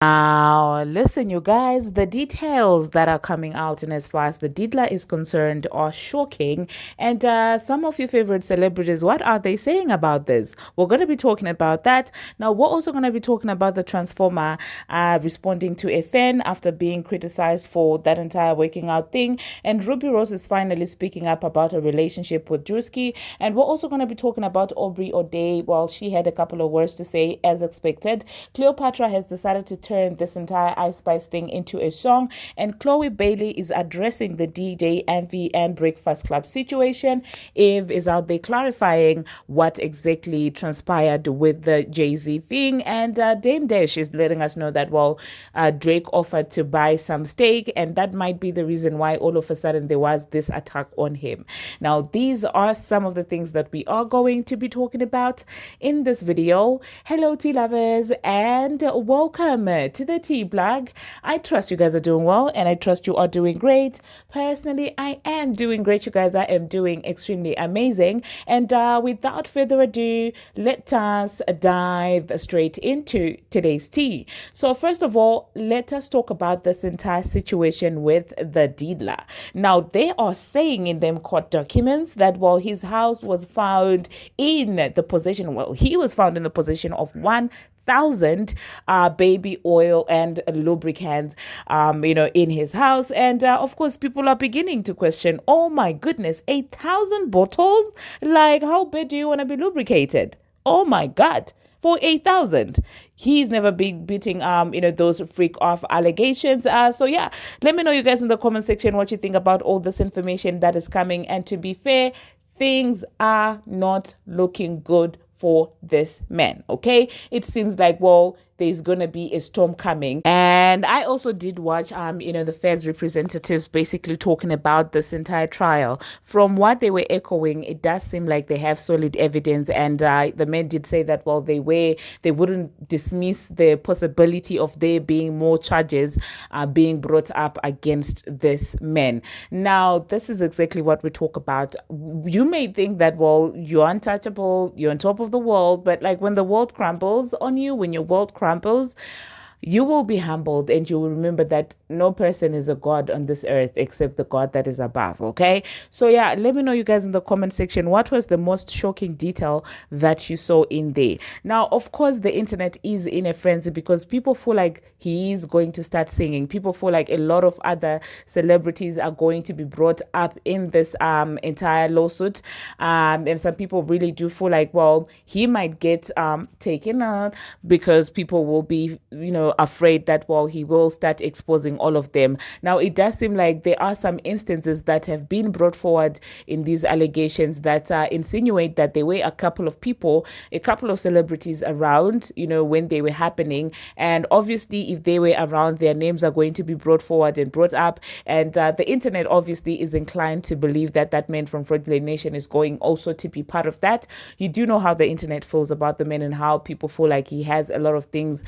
Now, listen, you guys, the details that are coming out, and as far as the Didla is concerned, are shocking. And some of your favorite celebrities, what are they saying about this? We're going to be talking about that. Now, we're also going to be talking about the Transformer responding to a fan after being criticized for that entire working out thing. And Ruby Rose is finally speaking up about her relationship with Drewski. And we're also going to be talking about Aubrey O'Day. Well, she had a couple of words to say, as expected. Cleopatra has decided to turn this entire Ice Spice thing into a song, and Chloe Bailey is addressing the DJ Envy and Breakfast Club situation. Eve is out there clarifying what exactly transpired with the Jay-Z thing, and Dame Dash is letting us know that, well, Drake offered to buy some steak, and that might be the reason why all of a sudden there was this attack on him. Now, these are some of the things that we are going to be talking about in this video. Hello, tea lovers, and welcome to the tea blog. I trust you guys are doing well, and I trust you are doing great. Personally, I am doing great, you guys. I am doing extremely amazing. And without further ado, let us dive straight into today's tea. So first of all, let us talk about this entire situation with the Didla. Now, they are saying in them court documents that, well, his house was found in the possession, well, he was found in the possession of 1,000 baby oil and lubricants, in his house. And of course, people are beginning to question, oh my goodness, 8,000 bottles? Like, how bad do you want to be lubricated? Oh my God. For 8,000, he's never been beating those freak off allegations. So yeah, let me know, you guys, in the comment section what you think about all this information that is coming. And to be fair, things are not looking good for this man. Okay, it seems like, well, there's gonna be a storm coming. And I also did watch the Fed's representatives basically talking about this entire trial. From what they were echoing, it does seem like they have solid evidence, and the men did say that, well, they wouldn't dismiss the possibility of there being more charges being brought up against this man. Now, this is exactly what we talk about. You may think that, well, you're untouchable, you're on top of the world, but like when the world crumbles on you, when your world crumbles, you will be humbled, and you will remember that no person is a god on this earth except the God that is above. Okay, so yeah, let me know, you guys, in the comment section, what was the most shocking detail that you saw in there. Now, of course, the internet is in a frenzy because people feel like he is going to start singing. People feel like a lot of other celebrities are going to be brought up in this entire lawsuit, and some people really do feel like, well, he might get taken out because people will be, afraid that, well, he will start exposing all of them. Now, it does seem like there are some instances that have been brought forward in these allegations that insinuate that there were a couple of people, a couple of celebrities around, when they were happening. And obviously, if they were around, their names are going to be brought forward and brought up. And the internet obviously is inclined to believe that that man from Fraudulent Nation is going also to be part of that. You do know how the internet feels about the man and how people feel like he has a lot of things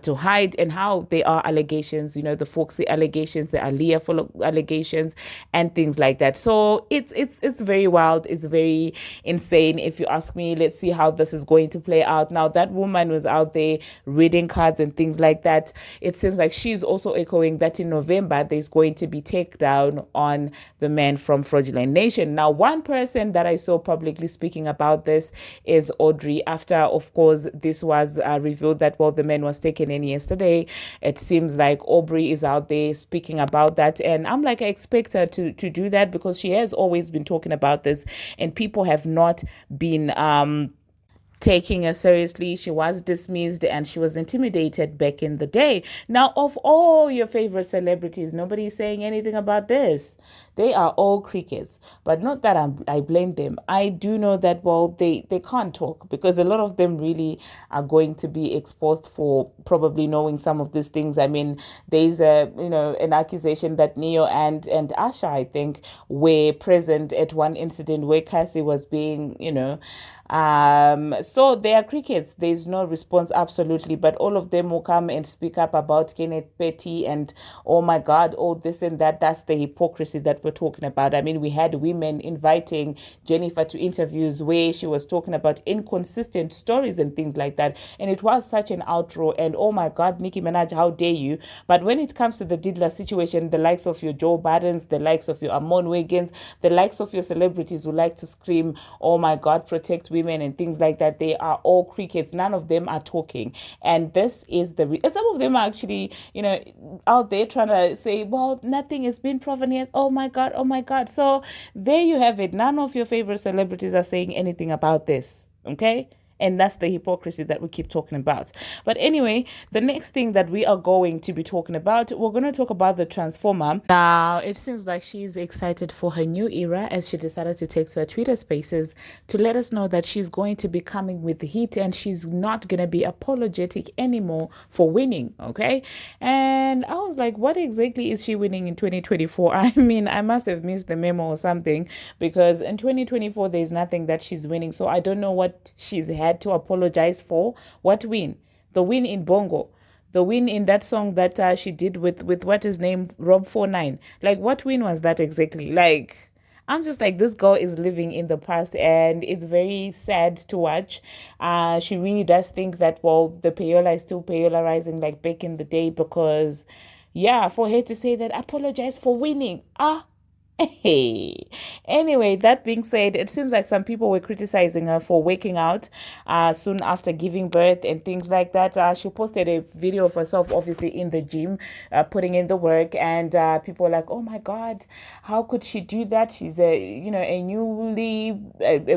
to hide, and how there are allegations, the Foxy allegations, the Aaliyah full allegations, and things like that. So it's very wild. It's very insane, if you ask me. Let's see how this is going to play out. Now, that woman was out there reading cards and things like that. It seems like she's also echoing that in November there's going to be takedown on the man from Fraudulent Nation. Now, one person that I saw publicly speaking about this is Audrey. After, of course, this was revealed that, well, the man was taken in yesterday, it seems like Aubrey is out there speaking about that. And I'm like, I expect her to do that because she has always been talking about this, and people have not been taking her seriously. She was dismissed and she was intimidated back in the day. Now, of all your favorite celebrities, nobody's saying anything about this. They are all crickets. But not that I blame them. I do know that, well, they can't talk because a lot of them really are going to be exposed for probably knowing some of these things. I mean, there's an accusation that Neo and Asha, I think, were present at one incident where Cassie was being, So they are crickets. There's no response, absolutely. But all of them will come and speak up about Kenneth Petty and oh my God, oh this and that. That's the hypocrisy that we're talking about. I mean, we had women inviting Jennifer to interviews where she was talking about inconsistent stories and things like that. And it was such an outro. And oh my God, Nicki Minaj, how dare you? But when it comes to the Didla situation, the likes of your Joe Bidens, the likes of your Amon Wiggins, the likes of your celebrities who like to scream, oh my God, protect women and things like that, they are all crickets. None of them are talking. And this is some of them are actually, out there trying to say, well, nothing has been proven yet. Oh my God, oh my God. So there you have it. None of your favorite celebrities are saying anything about this. Okay. And that's the hypocrisy that we keep talking about. But anyway, the next thing that we are going to be talking about, we're going to talk about the Transformer. Now, it seems like she's excited for her new era as she decided to take to her Twitter spaces to let us know that she's going to be coming with the heat and she's not going to be apologetic anymore for winning. Okay. And I was like, what exactly is she winning in 2024? I mean, I must have missed the memo or something because in 2024, there's nothing that she's winning. So I don't know what she's had to apologize for. What win? The win in Bongo, the win in that song that she did with what is named Rob 49. Like, what win was that exactly? Like, I'm just like, this girl is living in the past and it's very sad to watch. She really does think that, well, the payola is still payolarizing like back in the day because, yeah, for her to say that, apologize for winning. Hey, anyway, that being said, it seems like some people were criticizing her for waking out soon after giving birth and things like that. She posted a video of herself, obviously in the gym, putting in the work, and people were like, "Oh my God, how could she do that? She's a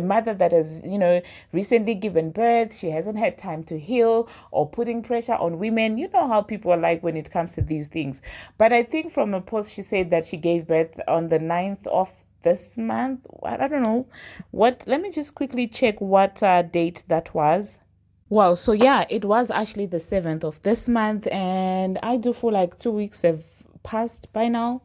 mother that has recently given birth. She hasn't had time to heal or putting pressure on women. You know how people are like when it comes to these things." But I think from a post, she said that she gave birth on the 9th of this month. I don't know what. Let me just quickly check what date that was. Wow, so yeah, it was actually the 7th of this month, and I do feel like 2 weeks have passed by now.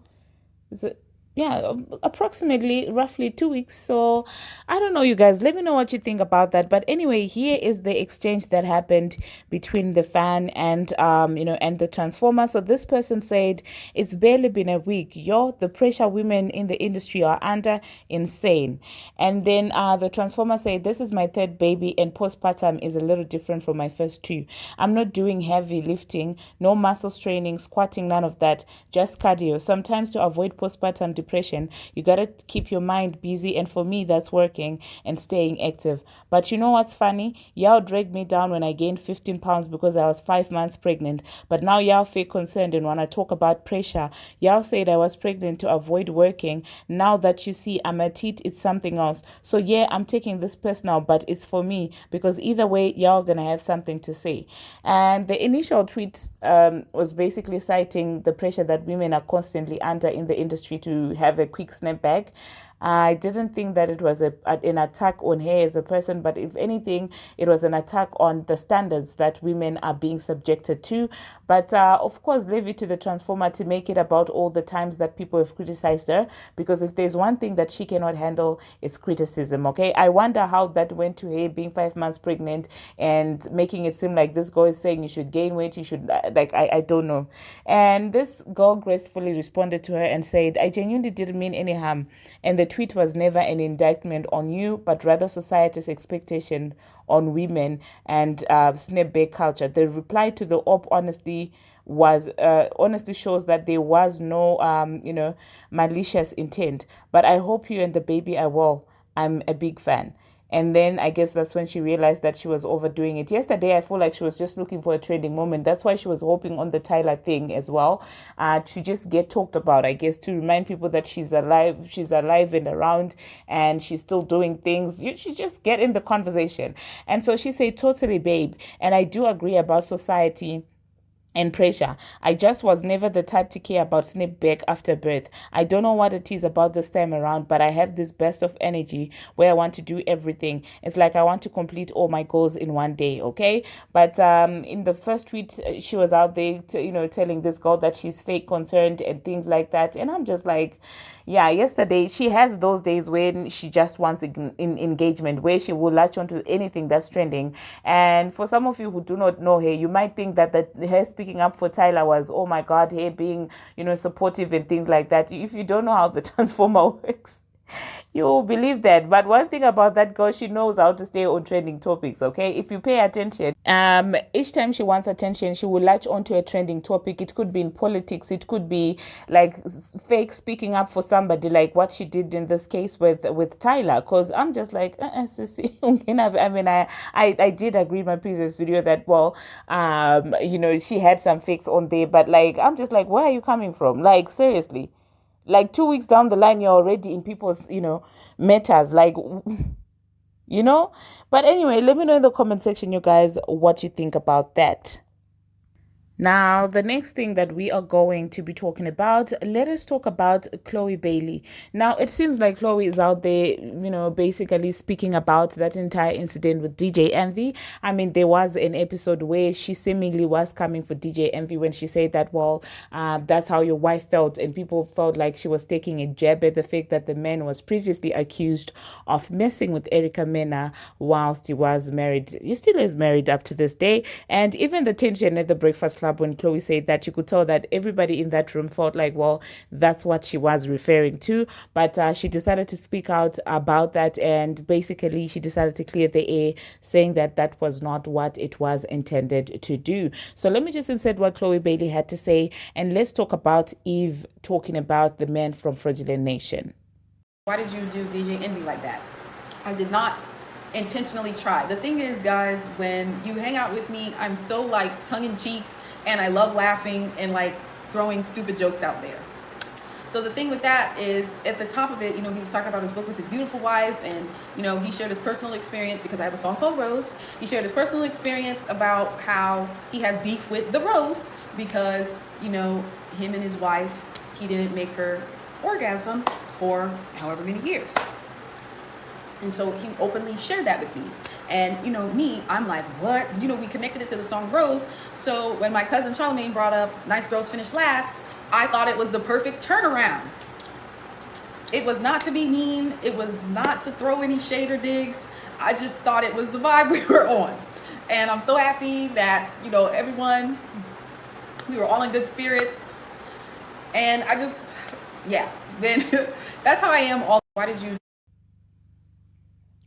Is it? Yeah, approximately roughly 2 weeks. So I don't know, you guys. Let me know what you think about that. But anyway, here is the exchange that happened between the fan and and the transformer. So this person said it's barely been a week. Yo, the pressure women in the industry are under insane. And then the transformer said, this is my third baby and postpartum is a little different from my first two. I'm not doing heavy lifting, no muscle training, squatting, none of that. Just cardio. Sometimes to avoid postpartum depression, you gotta keep your mind busy, and for me that's working and staying active. But you know what's funny? Y'all dragged me down when I gained 15 pounds because I was 5 months pregnant. But now y'all feel concerned, and when I talk about pressure, y'all said I was pregnant to avoid working. Now that you see I'm at it, it's something else. So yeah, I'm taking this personal, but it's for me because either way, y'all gonna have something to say. And the initial tweet was basically citing the pressure that women are constantly under in the industry to have a quick snapback. I didn't think that it was an attack on her as a person, but if anything, it was an attack on the standards that women are being subjected to. But of course, leave it to the transformer to make it about all the times that people have criticized her, because if there's one thing that she cannot handle, it's criticism. Okay, I wonder how that went to her being 5 months pregnant and making it seem like this girl is saying you should gain weight, you should I don't know. And this girl gracefully responded to her and said, I genuinely didn't mean any harm, and the tweet was never an indictment on you, but rather society's expectation on women and snapback culture. The reply to the op honestly shows that there was no malicious intent. But I hope you and the baby are well. I'm a big fan. And then I guess that's when she realized that she was overdoing it. Yesterday, I feel like she was just looking for a trending moment. That's why she was hoping on the Tyler thing as well, to just get talked about, I guess, to remind people that she's alive and around, and she's still doing things. You should just get in the conversation. And so she said, totally, babe. And I do agree about society and pressure. I just was never the type to care about snip back after birth. I don't know what it is about this time around, but I have this burst of energy where I want to do everything. It's like I want to complete all my goals in one day, okay? But in the first tweet, she was out there, telling this girl that she's fake concerned and things like that. And I'm just like, yeah, yesterday she has those days when she just wants engagement, where she will latch onto anything that's trending. And for some of you who do not know her, you might think that her speaking up for Tyler was, oh my God, her being, supportive and things like that. If you don't know how the transformer works, you will believe that. But one thing about that girl, she knows how to stay on trending topics, okay? If you pay attention, each time she wants attention, she will latch onto a trending topic. It could be in politics, it could be like fake speaking up for somebody, like what she did in this case with Tyler. Because I'm just like, sissy. I mean, I did agree in my previous video that, well, she had some fakes on there, but like, I'm just like, where are you coming from? Like, seriously. Like 2 weeks down the line, you're already in people's, matters. Like, But anyway, let me know in the comment section, you guys, what you think about that. Now, the next thing that we are going to be talking about, let us talk about Chloe Bailey. Now, it seems like Chloe is out there, basically speaking about that entire incident with DJ Envy. I mean, there was an episode where she seemingly was coming for DJ Envy when she said that, well, that's how your wife felt. And people felt like she was taking a jab at the fact that the man was previously accused of messing with Erica Mena whilst he was married. He still is married up to this day. And even the tension at the Breakfast Club when Chloe said that, you could tell that everybody in that room felt like, well, that's what she was referring to. But she decided to speak out about that, and basically she decided to clear the air, saying that that was not what it was intended to do. So let me just insert what Chloe Bailey had to say, and let's talk about Eve talking about the man from Fraudulent Nation. Why did you do DJ Envy like that? I did not intentionally try. The thing is, guys, when you hang out with me, I'm so like tongue-in-cheek, and I love laughing and like throwing stupid jokes out there. So the thing with that is, at the top of it, he was talking about his book with his beautiful wife, and he shared his personal experience, because I have a song called Rose. He shared his personal experience about how he has beef with the Rose because him and his wife, he didn't make her orgasm for however many years. And so he openly shared that with me. And, me, I'm like, what? We connected it to the song Rose. So when my cousin Charlamagne brought up Nice Girls Finish Last, I thought it was the perfect turnaround. It was not to be mean. It was not to throw any shade or digs. I just thought it was the vibe we were on. And I'm so happy that, everyone, we were all in good spirits. And I just, yeah, then that's how I am. Why did you?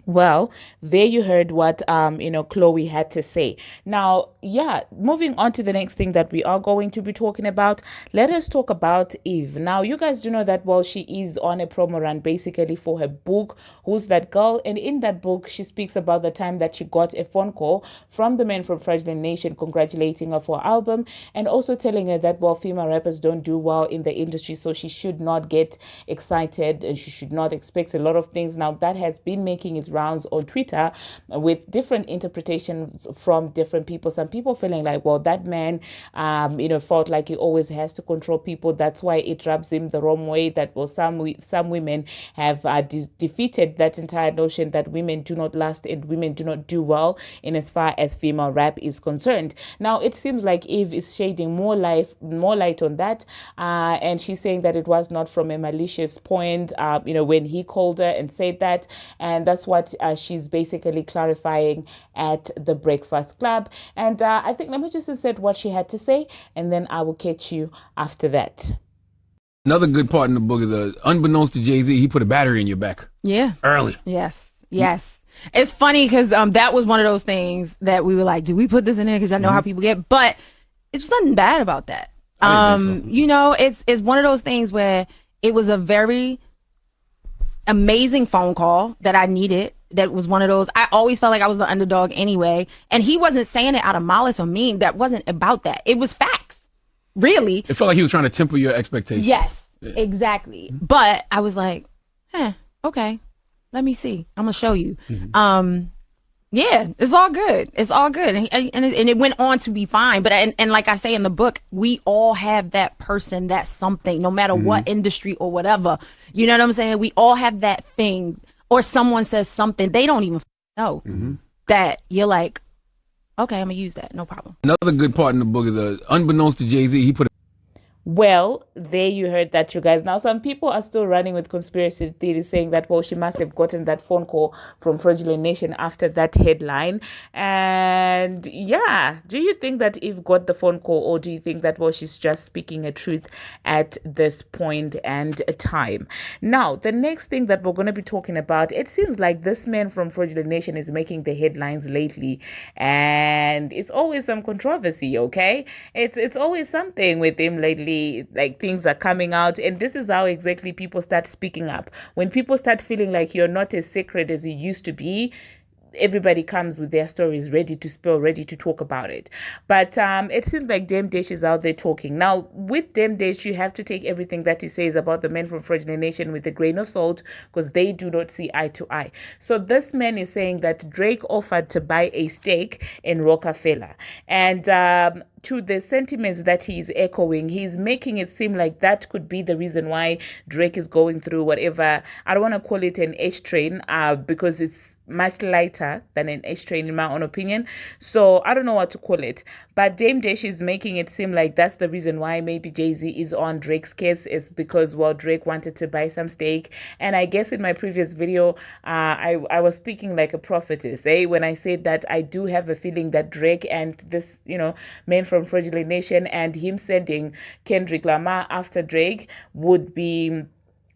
Well, there you heard what Chloe had to say. Now, yeah, moving on to the next thing that we are going to be talking about. Let us talk about Eve. Now, you guys do know that, well, she is on a promo run basically for her book, Who's That Girl? And in that book, she speaks about the time that she got a phone call from the man from Fraudulent Nation congratulating her for her album, and also telling her that, well, female rappers don't do well in the industry, so she should not get excited and she should not expect a lot of things. Now, that has been making its rounds on Twitter with different interpretations from different people. Some people feeling like, well, that man felt like he always has to control people, that's why it rubs him the wrong way. That, well, some women have defeated that entire notion that women do not last and women do not do well in as far as female rap is concerned. Now it seems like Eve is shading more light on that, and she's saying that it was not from a malicious point when he called her and said that, and that's what she's basically clarifying at the Breakfast Club. And I think, let me just insert what she had to say, and then I will catch you after that. Another good part in the book is, unbeknownst to Jay-Z, he put a battery in your back. Yeah. Early. Yes. It's funny because that was one of those things that we were like, do we put this in there? Because I know how people get, but it's nothing bad about that. It's one of those things where it was a very amazing phone call that I needed. That was one of those, I always felt like I was the underdog anyway. And he wasn't saying it out of malice or mean. That wasn't about that. It was facts. Really. It felt like he was trying to temper your expectations. Yes, exactly. But I was like, okay, let me see. I'm going to show you. Yeah, it's all good. It's all good. And it went on to be fine. But, and like I say in the book, we all have that person, that something, no matter what industry or whatever. You know what I'm saying? We all have that thing, or someone says something they don't even know that you're like, okay, I'm gonna use that. No problem. Another good part in the book is unbeknownst to Jay-Z, he put Well, there you heard that, you guys. Now, some people are still running with conspiracy theories saying that, well, she must have gotten that phone call from Fraudulent Nation after that headline. And yeah, do you think that Eve got the phone call, or do you think that, well, she's just speaking a truth at this point and time? Now, the next thing that we're going to be talking about, it seems like this man from Fraudulent Nation is making the headlines lately, and it's always some controversy, okay? It's always something with him lately, like things are coming out, and this is how exactly people start speaking up. When people start feeling like you're not as sacred as you used to be, everybody comes with their stories ready to spill, ready to talk about it. But it seems like Dame Dash is out there talking. Now, with Dame Dash, you have to take everything that he says about the men from Fraudulent Nation with a grain of salt, because they do not see eye to eye. So this man is saying that Drake offered to buy a stake in Rockefeller. And to the sentiments that he's echoing, he's making it seem like that could be the reason why Drake is going through whatever. I don't want to call it an H train because it's much lighter than an H train in my own opinion. So I don't know what to call it. But Dame Dash is making it seem like that's the reason why maybe Jay-Z is on Drake's case, is because, well, Drake wanted to buy some stake. And I guess in my previous video, I was speaking like a prophetess, when I said that I do have a feeling that Drake and this, man from Fraudulent Nation and him sending Kendrick Lamar after Drake would be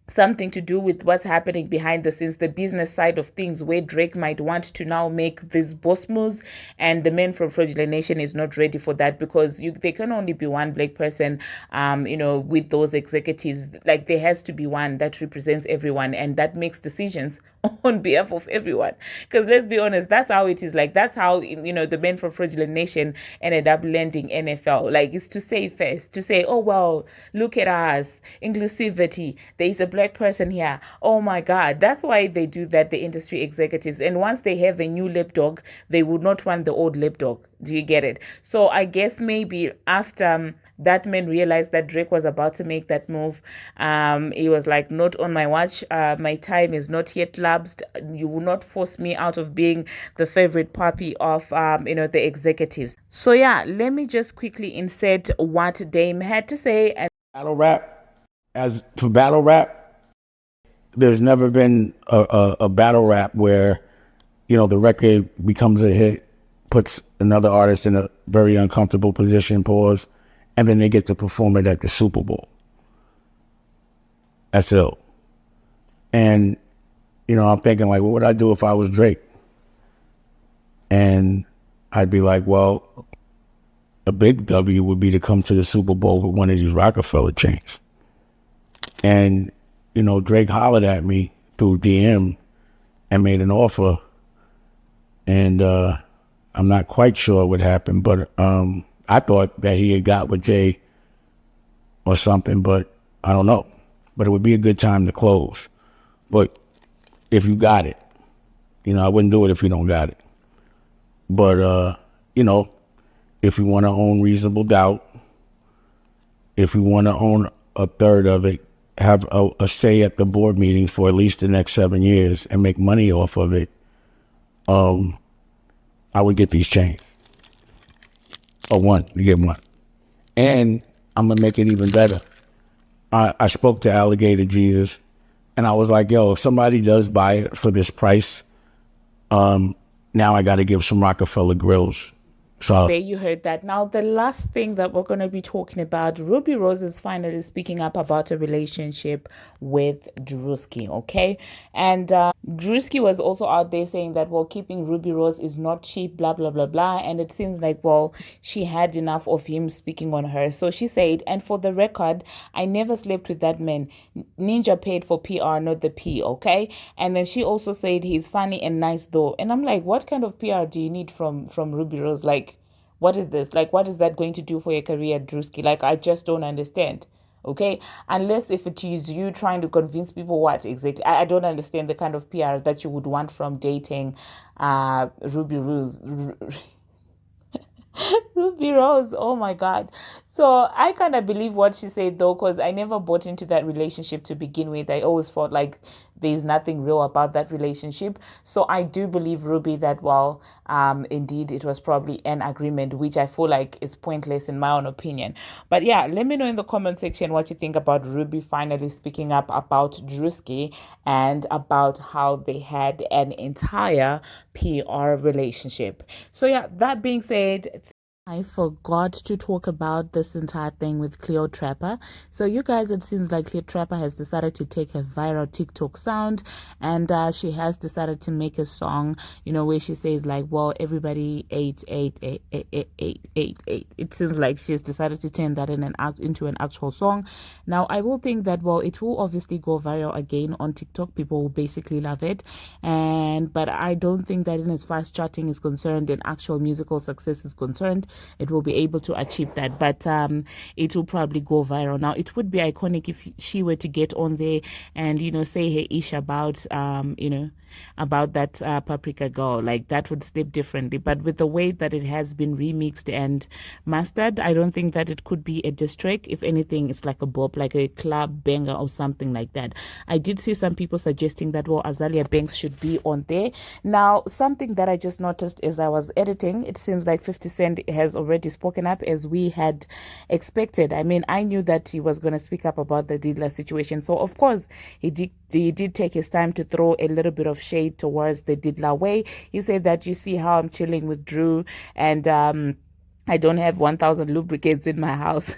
something to do with what's happening behind the scenes, the business side of things, where Drake might want to now make these boss moves, and the men from Fraudulent Nation is not ready for that, because there can only be one black person, with those executives. Like, there has to be one that represents everyone and that makes decisions on behalf of everyone. Because let's be honest, that's how it is. Like, that's how the men from Fraudulent Nation ended up landing NFL. Like, it's to say first, to say, oh well, look at us, inclusivity. There is a black person here. Oh my God, that's why they do that. The industry executives, and once they have a new lip dog, they would not want the old lip dog. Do you get it? So I guess maybe after that man realized that Drake was about to make that move, he was like, not on my watch. My time is not yet lapsed. You will not force me out of being the favorite puppy of the executives. So yeah, let me just quickly insert what Dame had to say. And battle rap, as for battle rap, there's never been a battle rap where the record becomes a hit, puts another artist in a very uncomfortable position, pause, and then they get to perform it at the Super Bowl. That's ill. And I'm thinking, like, what would I do if I was Drake? And I'd be like, well, a big W would be to come to the Super Bowl with one of these Rockefeller chains. And Drake hollered at me through DM and made an offer, and I'm not quite sure what happened, but I thought that he had got with Jay or something, but I don't know. But it would be a good time to close. But if you got it, I wouldn't do it if you don't got it. But if you want to own Reasonable Doubt, if you want to own a third of it, have a say at the board meetings for at least the next 7 years and make money off of it, I would get these chains. Or one, you get one. And I'm going to make it even better. I spoke to Alligator Jesus, and I was like, yo, if somebody does buy it for this price, now I got to give some Rockefeller grills. So there you heard that. Now, the last thing that we're going to be talking about, Ruby Rose is finally speaking up about a relationship with Drewski, okay? And Drewski was also out there saying that, well, keeping Ruby Rose is not cheap, blah, blah, blah, blah. And it seems like, well, she had enough of him speaking on her. So she said, and for the record, I never slept with that man. Ninja paid for PR, not the P, okay? And then she also said he's funny and nice though. And I'm like, what kind of PR do you need from Ruby Rose? Like, what is this? Like, what is that going to do for your career, Drewski? Like, I just don't understand. Okay, unless if it is you trying to convince people what exactly. I don't understand the kind of PR that you would want from dating Ruby Rose. Ruby Rose, oh my God. So I kind of believe what she said though, because I never bought into that relationship to begin with. I always felt like there's nothing real about that relationship. So I do believe Ruby that, well, indeed it was probably an agreement, which I feel like is pointless in my own opinion. But yeah, let me know in the comment section what you think about Ruby finally speaking up about Drewski and about how they had an entire PR relationship. So yeah, that being said, I forgot to talk about this entire thing with Cleo Trapper. So you guys, it seems like Cleo Trapper has decided to take a viral TikTok sound, and she has decided to make a song, where she says like, well, everybody ate. It seems like she's decided to turn that into an actual song. Now, I will think that, well, it will obviously go viral again on TikTok. People will basically love it, but I don't think that in as far as charting is concerned and actual musical success is concerned, it will be able to achieve that. But it will probably go viral. Now, it would be iconic if she were to get on there and say her ish about about that Paprika Girl. Like, that would slip differently. But with the way that it has been remixed and mastered, I don't think that it could be a diss track. If anything, it's like a bop, like a club banger or something like that. I did see some people suggesting that, well, Azalea Banks should be on there. Now, something that I just noticed as I was editing, it seems like 50 Cent has already spoken up, as we had expected. I mean, I knew that he was going to speak up about the Didla situation. So, of course, he did take his time to throw a little bit of shade towards the Didla way. He said that, you see how I'm chilling with Drew, and I don't have 1,000 lubricants in my house.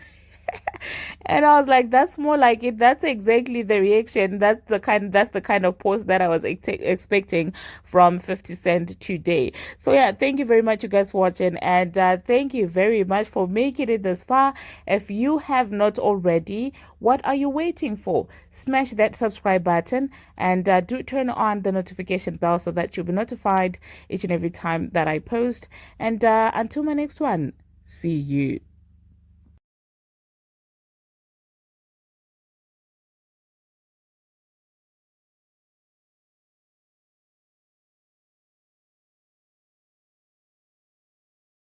And I was like, that's more like it. That's exactly the reaction. That's the kind of post that I was expecting from 50 Cent today. So yeah, thank you very much, you guys, for watching, and thank you very much for making it this far. If you have not already, what are you waiting for? Smash that subscribe button, and do turn on the notification bell so that you'll be notified each and every time that I post. And until my next one, see you.